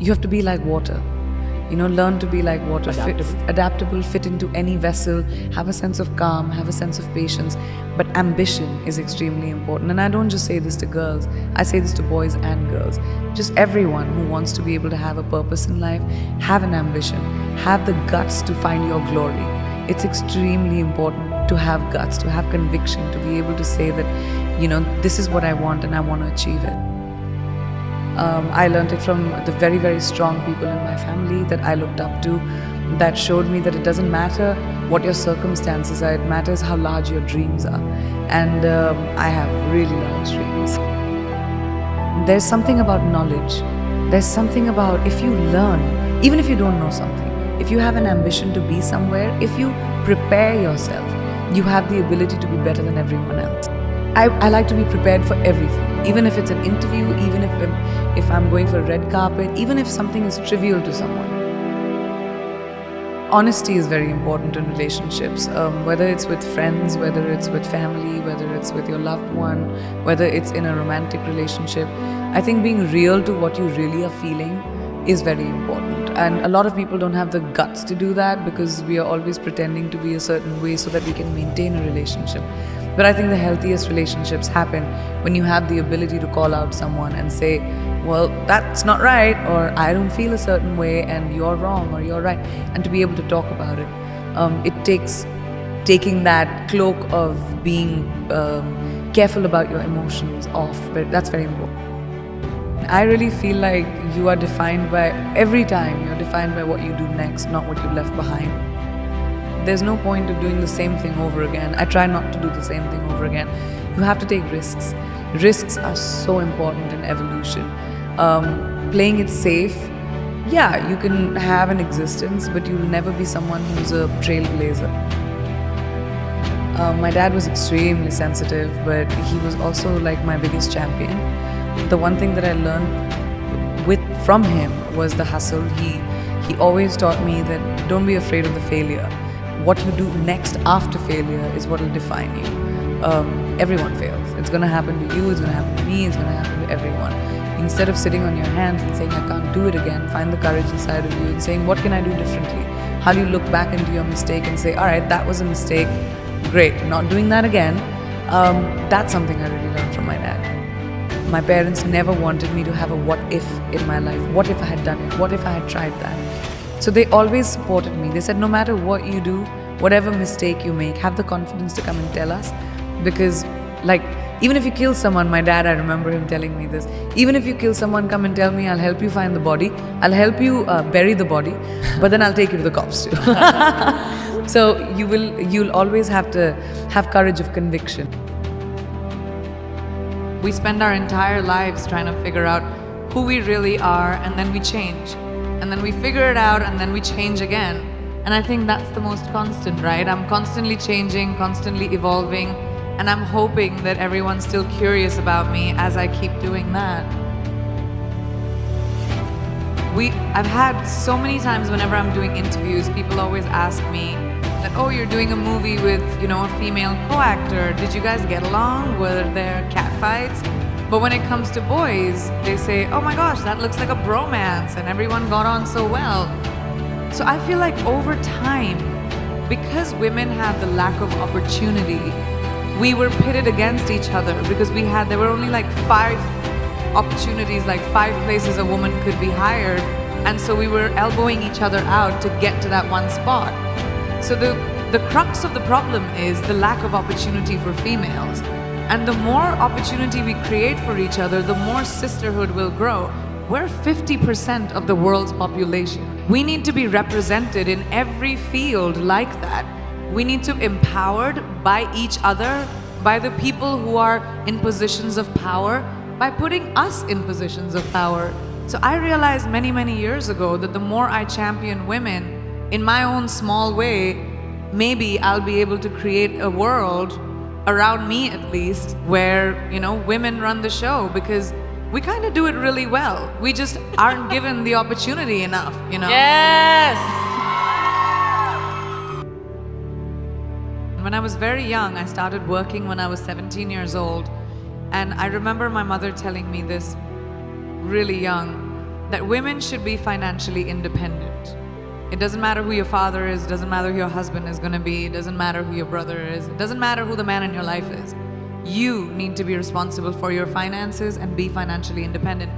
you have to be like water. Learn to be like water, adaptable, fit into any vessel, have a sense of calm, have a sense of patience. But ambition is extremely important. And I don't just say this to girls, I say this to boys and girls. Just everyone who wants to be able to have a purpose in life, have an ambition, have the guts to find your glory. It's extremely important to have guts, to have conviction, to be able to say that, this is what I want and I want to achieve it. I learned it from the very, very strong people in my family that I looked up to, that showed me that it doesn't matter what your circumstances are, it matters how large your dreams are. And I have really large dreams. There's something about knowledge. There's something about if you learn, even if you don't know something, if you have an ambition to be somewhere, if you prepare yourself, you have the ability to be better than everyone else. I like to be prepared for everything, even if it's an interview, even if I'm going for a red carpet, even if something is trivial to someone. Honesty is very important in relationships, whether it's with friends, whether it's with family, whether it's with your loved one, whether it's in a romantic relationship. I think being real to what you really are feeling is very important. And a lot of people don't have the guts to do that because we are always pretending to be a certain way so that we can maintain a relationship. But I think the healthiest relationships happen when you have the ability to call out someone and say, well, that's not right, or I don't feel a certain way and you're wrong or you're right, and to be able to talk about it. It takes taking that cloak of being careful about your emotions off, but that's very important. I really feel like you are defined by, every time you're defined by what you do next, not what you left behind. There's no point of doing the same thing over again. I try not to do the same thing over again. You have to take risks. Risks are so important in evolution. Playing it safe, yeah, you can have an existence, but you'll never be someone who's a trailblazer. My dad was extremely sensitive, but he was also like my biggest champion. The one thing that I learned from him was the hustle. He always taught me that don't be afraid of the failure. What you do next after failure is what will define you. Everyone fails. It's going to happen to you, it's going to happen to me, it's going to happen to everyone. Instead of sitting on your hands and saying, I can't do it again, find the courage inside of you and saying, what can I do differently? How do you look back into your mistake and say, all right, that was a mistake, great, not doing that again. That's something I really learned from my dad. My parents never wanted me to have a what if in my life. What if I had done it? What if I had tried that? So they always supported me. They said, no matter what you do, whatever mistake you make, have the confidence to come and tell us. Because even if you kill someone, my dad, I remember him telling me this, even if you kill someone, come and tell me, I'll help you find the body. I'll help you bury the body, but then I'll take you to the cops too. So you'll always have to have courage of conviction. We spend our entire lives trying to figure out who we really are, and then we change. And then we figure it out, and then we change again. And I think that's the most constant, right? I'm constantly changing, constantly evolving, and I'm hoping that everyone's still curious about me as I keep doing that. I've had so many times whenever I'm doing interviews, people always ask me that, oh, you're doing a movie with, a female co-actor. Did you guys get along? Were there catfights? But when it comes to boys, they say, oh my gosh, that looks like a bromance and everyone got on so well. So I feel like over time, because women had the lack of opportunity, we were pitted against each other because there were only like 5 opportunities, like 5 places a woman could be hired. And so we were elbowing each other out to get to that one spot. So the crux of the problem is the lack of opportunity for females. And the more opportunity we create for each other, the more sisterhood will grow. We're 50% of the world's population. We need to be represented in every field like that. We need to be empowered by each other, by the people who are in positions of power, by putting us in positions of power. So I realized many, many years ago that the more I champion women in my own small way, maybe I'll be able to create a world around me at least, where, women run the show, because we kind of do it really well. We just aren't given the opportunity enough, Yes! When I was very young, I started working when I was 17 years old. And I remember my mother telling me this really young, that women should be financially independent. It doesn't matter who your father is, it doesn't matter who your husband is going to be, it doesn't matter who your brother is, it doesn't matter who the man in your life is. You need to be responsible for your finances and be financially independent.